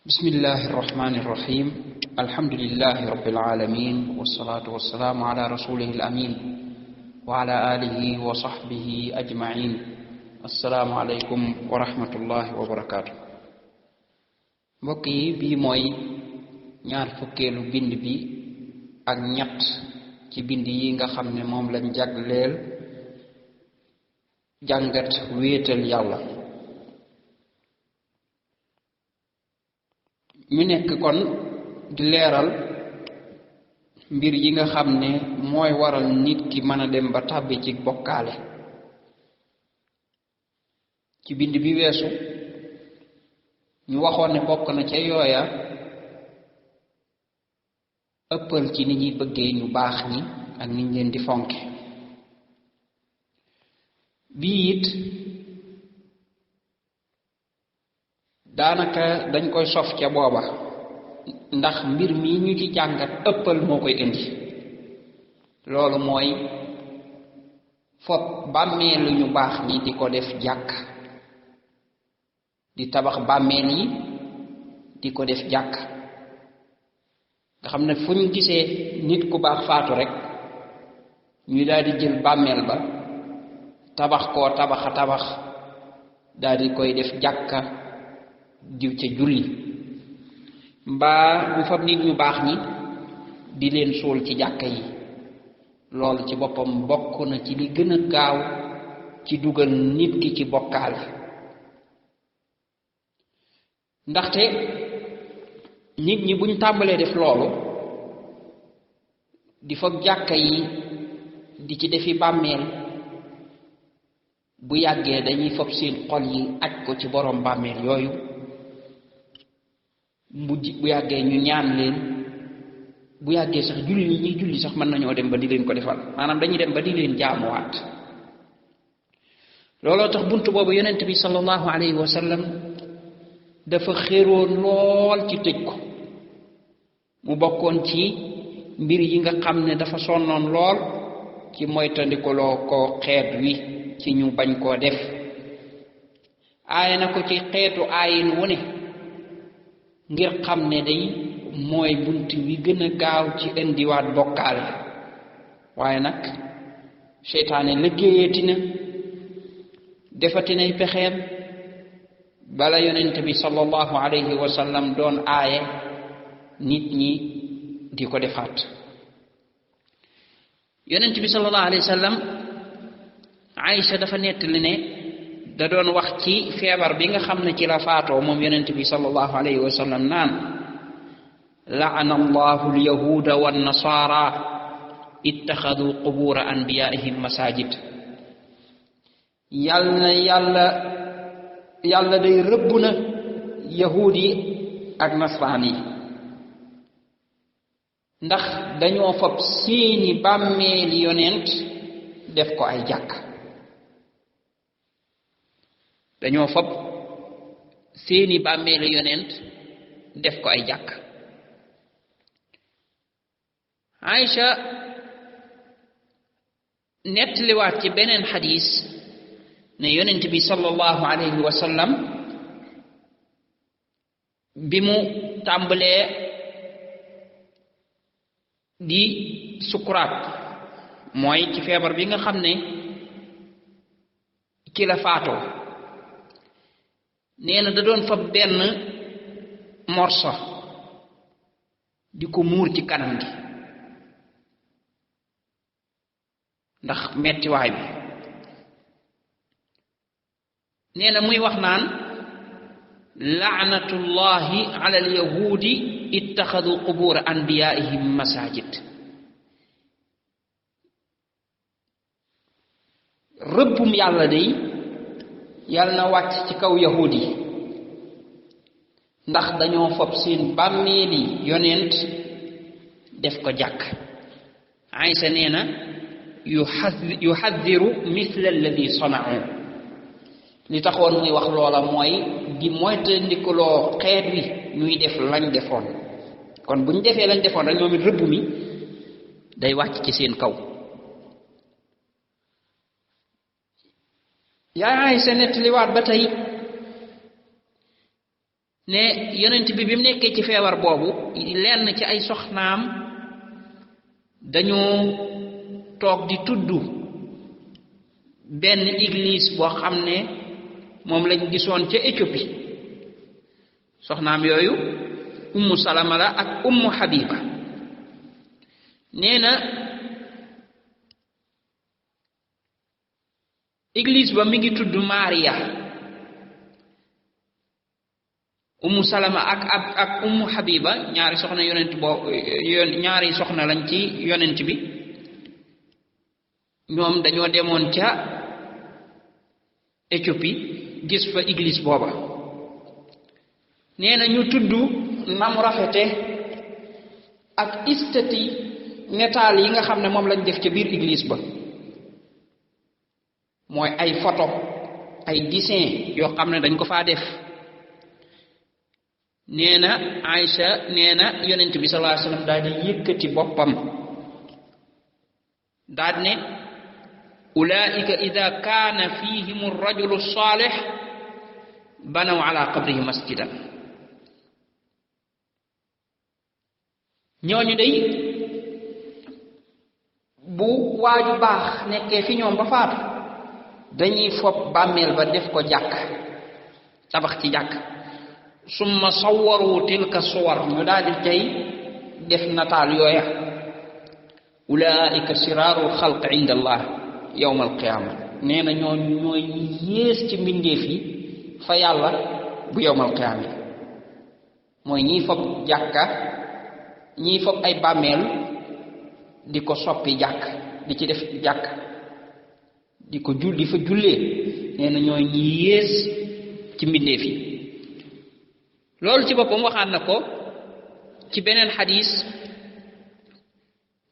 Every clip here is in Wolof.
بسم الله الرحمن الرحيم الحمد لله رب العالمين والصلاة والسلام على رسوله الأمين وعلى آله وصحبه أجمعين السلام عليكم ورحمة الله وبركاته mbokki bi mooy ñaar fukkeelu bind bi ak ñett ci bind yi nga xam ne moom lañ jagleel jàngat wéetal yàlla ñu nekk kon di leeral mbir yi nga xam ne mooy waral nit ki mën a dem ba tàbbi ci bokkaale ci bind bi weesu ñu waxoon ne bokk na ca yooya ëppal ci ni ñuy bëggee ñu baax ñi ak niñ leen di fonke bii it daanaka dañ koy sof ca booba ndax mbir mi ñu ci jàngat ëppal moo koy indi loolu mooy fop bàmmeelu ñu baax ñi di ko def jàkk di tabax bàmmeel yi di ko def jàkk nga xam ne fu ñu gisee nit ku baax faatu rek ñuy daal di jël bàmmeel ba tabax koo tabax daal di koy def jàkka diw ca julli mbaa bu fab nit ñu baax ñi di leen suul ci jàkka yi loolu ci boppam bokk na ci li gën a gaaw ci dugal nit ki ci bokkaale ndaxte nit ñi buñ tàmbalee def loolu di fab jàkka yi di ci defi bàmmeel bu yàggee dañuy fab seen xol yi aj ko ci borom bàmmeel yooyu bu yàggee ñu ñaan leen bu yàggee sax julli yi ñuy julli sax mën nañoo dem ba di leen ko defal maanaam dañuy dem ba di leen jaamuwaat looloo tax bunt boobu yonent bi sallallahu alayhi wa sallam dafa xéroon lool ci tëj ko mu bokkoon ci mbir yi nga xam ne dafa sonnoon lool ci moytandikuloo ko xeet wi ci ñu bañ koo def aaye na ko ci xeetu aayin wu ne ngir xam ne day mooy bunt wi gën a gaaw ci indiwaat bokkaale waaye nag seytaane liggéeyati na defati nay pexeem bala yonent bi sallallahu alayhi wa sallam doon aaye nit ñi di ko defaat yonent bi sallallahu alayhi wa sallam Aïcha dafa nettali ne da doon wax ci feebar bi nga xam ne ci la faatoo moom yonent bi sallallahu alayhi wa sallam naan la'ana allahu alyahuda wannasara ittaxadu qubura anbiyaihim masajid yàlla day rëbb na yahuud yi ak nasraan yi ndax dañoo fab seeni bàmmeeli yonent def ko ay jàkk dañoo fab seeni bàmmeeli yonent def ko ay jàkk Aïcha nettaliwaat ci beneen xadiis ne yonent bi sallallahu alayhi wa sallam bi mu tàmbalee di sukuraat mooy ci feebar bi nga xam ne ci la faatoo nee na da doon fab benn morso di ko muur ci kanam gi ndax mettiwaay bi nee na muy wax naan la'natullahi ala alyahudi ittaxadu qubura anbiyaihim masajid rëbbum yàlla day yàlla na wàcc ci kaw yahudi ndax dañoo fab seen bàmmeeli yonent def ko jàkk Aysa nee na yuhaddiru mithla alladi sana'u li taxoon muy wax loola mooy di moytandikuloo xeet wi ñuy def lañ defoon kon bu ñu defee lañ defoon rek ñoom it rëbb mi day wàcc ci seen kaw yaa Aysa nettaliwaat ba tey ne yonent bi mu nekkee ci feebar boobu lenn ci ay soxnaam dañoo toog di tudd benn église boo xam ne moom lañ gisoon ca Éthiopie soxnaam yooyu ummu salama la ak ummu habiba nee na église ba mi ngi tudd Maria ummu salama ak ummu habiba ñaari soxna yonent boo ñaari soxna lañ ci yonent bi ñoom dañoo demoon ca Éthiopie gis fa église booba nee na ñu tudd nam rafete ak istati netaal yi nga xam ne moom lañ def ca biir église ba mooy ay photo ay dessin yoo xam ne dañ ko faa def nee na Aïcha nee na yonent bi sallallahu alayhi wasallam daal di yëkkati boppam daal ne ulaika ida kaana fihim ar-rajulu salih banaw ala qabrihi masjidan ñooñu day bu waaju baax nekkee fi ñoom ba faatu dañuy fob bàmmeel ba def ko jàkk tabax ci jàkk summa sawwaru tilka suwar ñu daal di tey def nataal yooya ulaika siraarul xalq inda allah yawm alqiyaama nee na ñooñu ñooy yées ci mbindeef yi fa yàlla bu yawm alqiyaama mooy ñiy fob jàkka ñiy fob ay bàmmeel di ko soppi jàkk di ci def jàkk di ko di fa jullee nee na ñooy ñi yées ci mbindeef yi loolu ci boppam waxaat na ko ci beneen xadis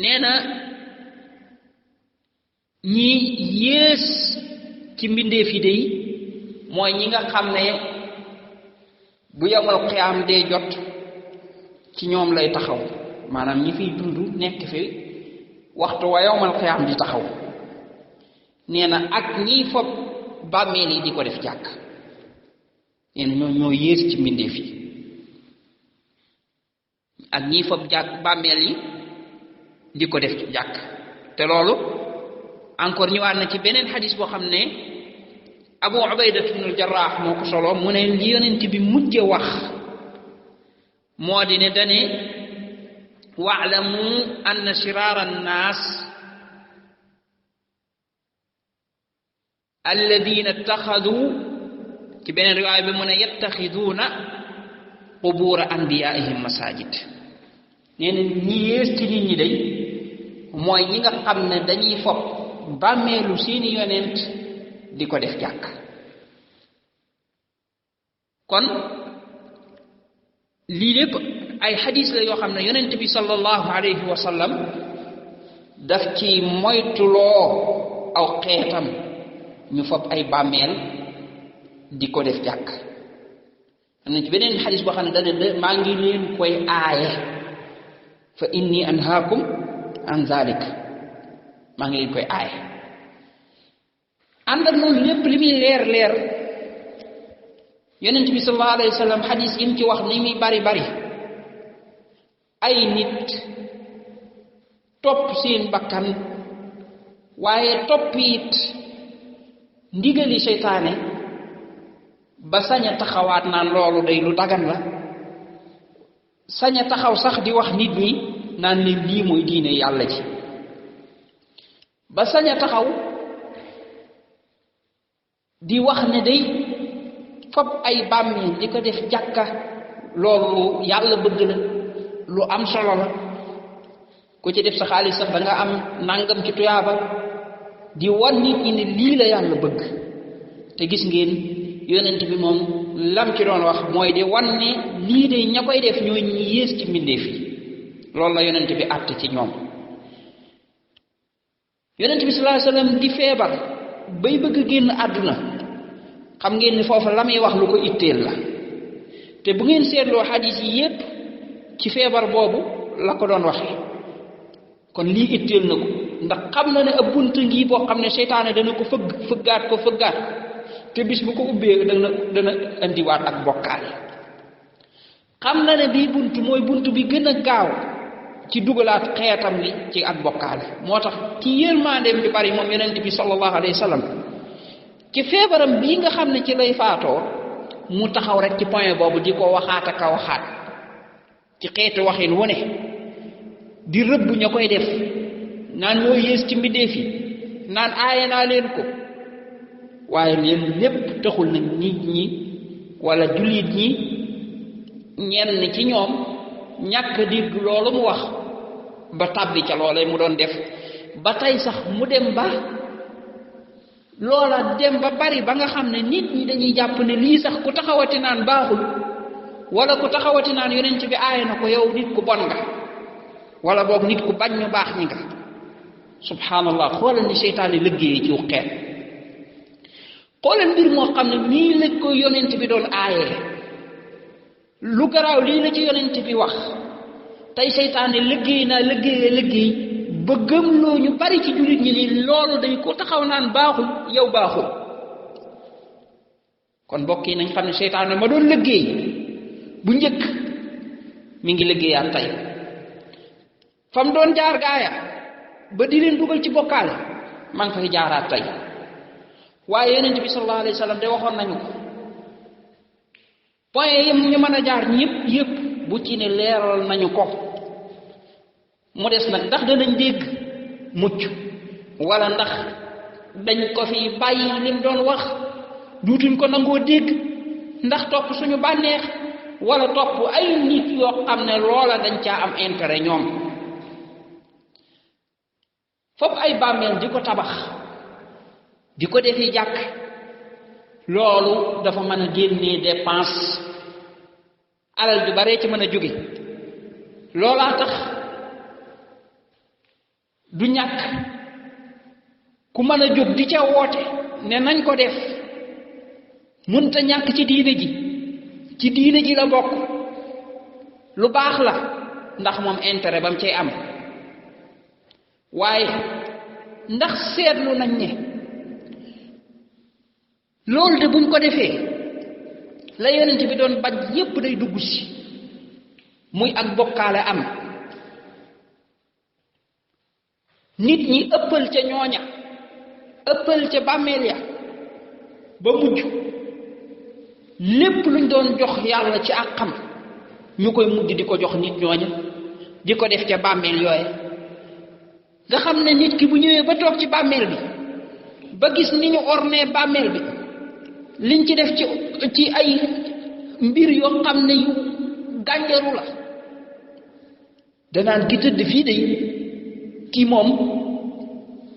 nee na ñi yées ci mbindeef yi day mooy ñi nga xam ne bu yawmal qiyaam dee jot ci ñoom lay taxaw maanaam ñi fiy dund nekk fi waxtu wa yawmal qiyaam di taxaw nee na ak ñiy fob bàmmeel yi di ko def jàkk nee na ñoo yées ci mbindeef yi ak ñiy fob jàkk bàmmeel yi di ko def jàkk te loolu encore ñëwaat na ci beneen xadis boo xam ne Abu Ubayda ibnul Jarraax moo ko solo mu ne li yonent bi mujje wax moo di ne dane wa'lamu anna shiraara annaas alladina ittaxadu ci beneen riwaaya bi mu ne yattaxiduuna qubuura anbiyaa'ihim masajid nee na ñi yées ci nit ñi day mooy ñi nga xam ne dañuy fopp bàmmeelu seeni yonent di ko def jàkk kon lii lépp ay xadis la yoo xam ne yonent bi sallallahu alayhi wa sallam daf ci moytuloo aw xeetam ñu fopp ay bàmmeel di ko def jàkk am na ci beneen xadis boo xam ne dane maa ngi leen koy aaye fa inni anhaakum an zalik maa ngi leen koy aaye ànd ak noonu lépp li muy leer leer yonent bi sallallahu alayhi wa sallam xadis yi mu ci wax ni muy bari bari ay nit topp seen bakkan waaye topp it ndigali seytaane ba sañ a taxawaat naan loolu day lu dagan la sañ a taxaw sax di wax nit ñi naan leen lii mooy diine yàlla ji ba sañ a taxaw di wax ne day fab ay bàmmeel di ko def jàkka loolu yàlla bëgg la lu am solo la ku ci def sa xaalis sax da nga am nangam ci tuyaaba di wan nit ñi ne lii la yàlla bëgg te gis ngeen yonent bi moom lam ci doon wax mooy di wan ne lii de ña koy def ñooy ñi yées ci mbindeef yi loolu la yonent bi àtte ci ñoom yonent bi sallallahu alayhi wasallam di feebar bay bëgg génn àdduna xam ngeen ni foofu la muy wax lu ko itteel la te bu ngeen seetloo xadis yi yépp ci feebar boobu la ko doon waxe kon lii itteel na ko ndax xam na ne ab bunt ngi boo xam ne seytaane dana ko fëggaat te bis bu ko ubbee dana indiwaat ak bokkaale xam na ne bii buntu mooy buntu bi gën a gaaw ci dugalaat xeetam li ci ak bokkaale moo tax ci yërmandeem ju bari moom yonent bi sallallahu alayhi wa sallam ci feebaram bii nga xam ne ci lay faatoo mu taxaw rek ci point boobu di ko waxaat ak a waxaat ci xeetu waxin wu ne di rëbb ña koy def naan ñoo yées ci mbindeef yi naan aaye naa leen ko waaye leen lépp taxul nag nit ñi wala jullit ñi ñenn ci ñoom ñàkk dégg loolu mu wax ba tàbbi ca loolee mu doon def ba tey sax mu dem ba loola dem ba bari ba nga xam ne nit ñi dañuy jàpp ne lii sax ku taxawati naan baaxul wala ku taxawati naan yonent bi aaye na ko yow nit ku bon nga wala boog nit ku bañ ñu baax ñi nga subhanallah xoolal ni seytaane liggéeyee ci xeet xoolal mbir moo xam ne nii la ko yonent bi doon aayee lu garaaw lii la ci yonent bi wax tey seytaane liggéey ba gëmloo ñu bari ci jullit ñi ni loolu day ko taxaw naan baaxul yow baaxul kon mbokk yi nañ xam ne seytaane ma doon liggéey bu njëkk mi ngi liggéeyaat tey fam doon jaar gaaya ba di leen dugal ci bokkaale maa ngi fay jaaraat tey waaye yonent bi sallallahu alayhi wa sallam de waxoon nañu ko point yi ñu mën a jaar yépp bu ci ne leeral nañu ko mu des nag ndax danañ dégg mucc wala ndax dañ ko fi bàyyi lim doon wax duutuñ ko nangoo dégg ndax topp suñu bànneex wala topp ay nit yoo xam ne loola dañ caa am intérêt ñoom fop ay bàmmeel di ko tabax di ko defi jàkk loolu dafa mën a génnee dépense alal ju baree ci mën a jóge loolaa tax du ñàkk ku mën a jóg di ca woote ne nañ ko def munta ñàkk ci diine ji la bokk lu baax la ndax moom intérêt bam cay am waaye ndax seetlu nañ ne loolu de buñ ko defee la yonent bi doon bañ yépp day dugg si muy ak bokkaale am nit ñi ëppal ca ñooña ëppal ca bàmmeel ya ba mujj lépp luñ doon jox yàlla ci ak xam ñu koy mujj di ko jox nit ñooña di ko def ca bàmmeel yooye nga xam ne nit ki bu ñëwee ba toog ci bàmmeel bi ba gis ni ñu ornee bàmmeel bi liñ ci def ci ay mbir yoo xam ne yu gànjaru la danaan ki tëdd fii de kii moom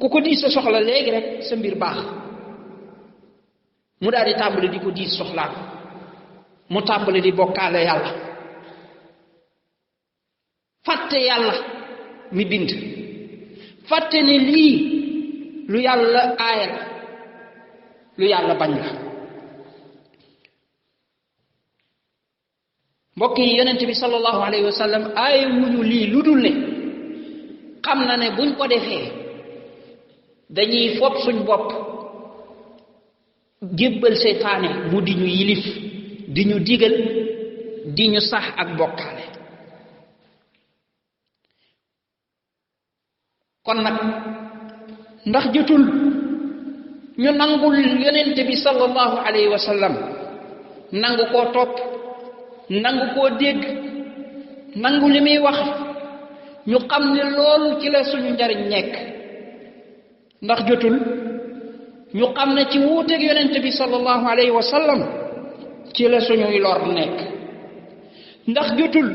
ku ko diis sa soxla léegi rek sa mbir baax mu daal di tàmbali di ko diis soxlaan mu tàmbali di bokkaale yàlla fàtte yàlla mi bind fàtte ne lii lu yàlla aaya la lu yàlla bañ la mbokk yi yonent bi sallallahu alayhi wa sallam aaya wuñu lii lu dul ne xam na ne buñ ko defee dañuy fopp suñ bopp jébbal seytaane mu di ñu yilif di ñu digal di ñu sax ak bokkaale kon nag ndax jotul ñu nangul yonent bi sallallahu alayhi wa sallam nangu koo topp nangu koo dégg nangu li muy wax ñu xam ne loolu ci la suñu njariñ nekk ndax jotul ñu xam ne ci wuuteeg yonent bi sallallahu alayhi wa sallam ci la suñuy lor nekk ndax jotul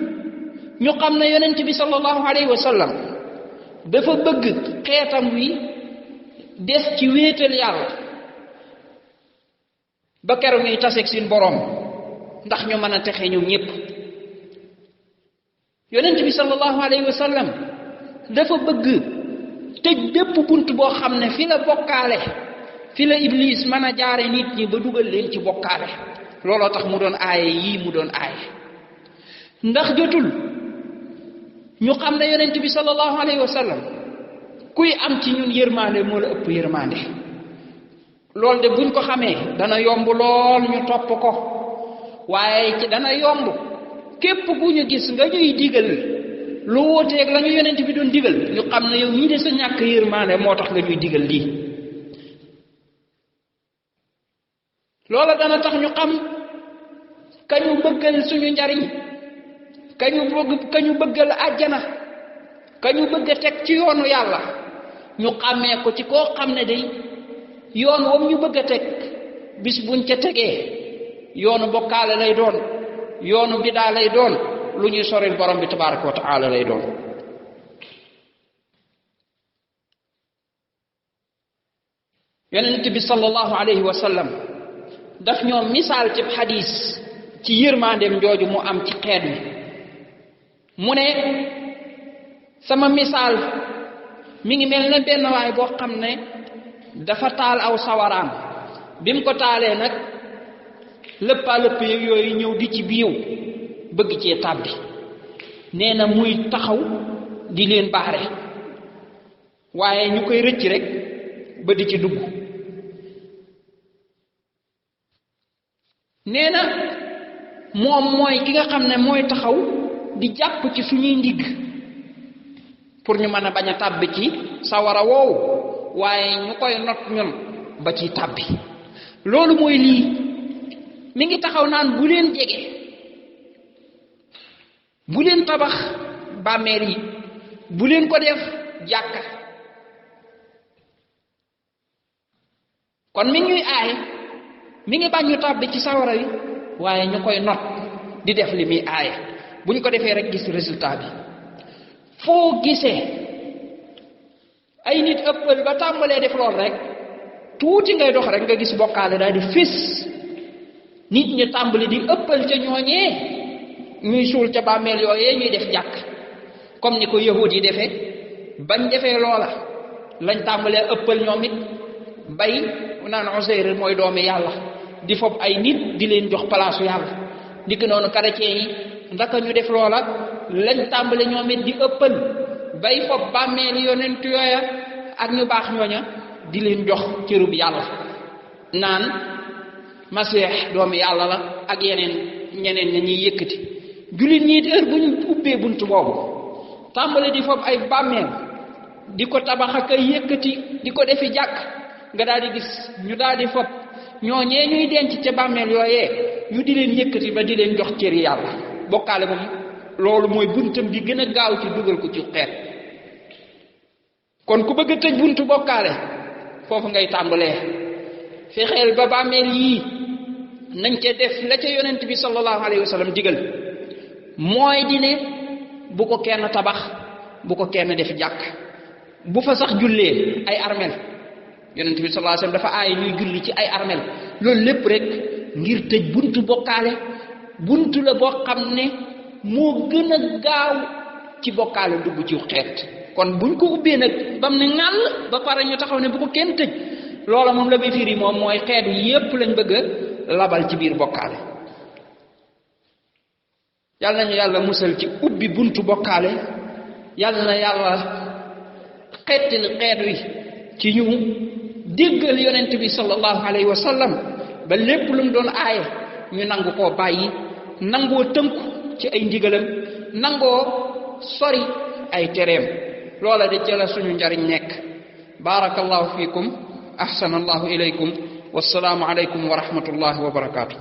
ñu xam ne yonent bi sallallahu alayhi wa sallam dafa bëgg xeetam wi des ci wéetal yàlla ba keroog ñuy taseeg seen boroom ndax ñu mën a texe ñoom ñépp yonent bi sallallahu alayhi wa sallam dafa bëgg tëj bépp bunt boo xam ne fi la bokkaale fi la iblis mën a jaare nit ñi ba dugal leen ci bokkaale looloo tax mu doon aaye yii mu doon aaye ndax jotul ñu xam ne yonent bi sallallahu alayhi wa sallam kuy am ci ñun yërmande moo la ëpp yërmande loolu de buñ ko xamee dana yomb lool ñu topp ko waaye ci dana yomb képp ku ñu gis nga ñuy digal lu wóoteeg la ñu yonent bi doon digal ñu xam ne yow ñii de sa ñàkk yërmaande moo tax nga ñuy digal lii loola dana tax ñu xam kañu bëggal suñu njariñ kañu bëggal àjjana kañu bëgg a teg ci yoonu yàlla ñu xàmmee ko ci koo xam ne day yoon wam ñu bëgg a teg bis buñ ca tegee yoonu bokkaale lay doon yoonu bidaa lay doon lu ñuy soril borom bi tabaraka wa taala lay doon yonent bi sallallahu alayhi wa sallam daf ñoo misaal ci xadiis ci yërmandeem jooju mu am ci xeet wi mu ne sama misaal mi ngi mel ne benn waay boo xam ne dafa taal aw sawaraam bi mu ko taalee nag lëppalëpp yooyu ñëw di ci biiw bëgg cee tàbbi nee na muy taxaw di leen baare waaye ñu koy rëcc rek ba di ci dugg nee na moom mooy ki nga xam ne mooy taxaw di jàpp ci suñuy ndigg pour ñu mën a bañ a tàbbi ci sawara woowu waaye ñu koy not ñun ba ci tàbbi loolu mooy lii mi ngi taxaw naan bu leen jege bu leen tabax bàmmeel yi bu leen ko def jàkka kon mi ngi aay mi ngi bañ ñu tàbbi ci sawara wi waaye ñu koy not di def li muy aaye buñ ko defee rek gis résultat bi foo gisee ay nit ëppal ba tàmbalee def lool rek tuuti ngay dox rek nga gis bokkaale daal di fés nit ñi tàmbali di ëppal ca ñooñee ñuy suul ca bàmmeel yooyee ñuy def jàkk comme ni ko yahud yi defee bañ defee loola lañ tàmbalee ëppal ñoom it bay naan Useyr mooy doomi yàlla di fob ay nit di leen jox palaasu yàlla di ko noonu chrétien yi ndaka ñu def loola lañ tàmbale ñoom it di ëppal bay fob bàmmeel yonent yooya ak ñu baax ñooña di leen jox cërub yàlla naan Masiix doomi yàlla la ak ñeneen ña ñuy yëkkati jullit ñi heure bu ñu ubbee bunt boobu tàmbale di fob ay bàmmeel di ko tabax ak ay yëkkati di ko defi jàkk nga daal di gis ñu daal di fob ñooñee ñuy denc ca bàmmeel yooyee ñu di leen yëkkati ba di leen jox cëri yàlla bokkaale moom loolu mooy buntam bi gën a gaaw ci dugal ko ci xeet kon ku bëgg a tëj buntu bokkaale foofu ngay tàmbalee fexeel ba bàmmeel yii nañ ca def la ca yonent bi sallallahu alayhi wa sallam digal mooy di ne bu ko kenn tabax bu ko kenn def jàkk bu fa sax jullee ay armel yonent bi sallallahu alayhi wa sallam dafa aay ñuy julli ci ay armel loolu lépp rek ngir tëj buntu bokkaale buntu la boo xam ne moo gën a gaaw ci bokkaale dugg ci xeet kon buñ ko ubbee nag bam ne ŋàll ba pare ñu taxaw ne bu ko kenn tëj loola moom la muy firi moom mooy xeet yépp lañ bëgg a labal ci biir bokkaale yàlla nañu yàlla musal ci ubbi buntu bokkaale yàlla na yàlla xeetil xeet wi ci ñu déggal yonent bi sallallahu alayhi wa sallam ba lépp lu mu doon aaye ñu nangu koo bàyyi nangoo tënku ci ay ndigalam nangoo sori ay tereem loola de ca la suñu njariñ nekk barakallahu fiikum ahsanallahu ilaykum wassalaamu alaykum wa rahmatullahi wa barakaatu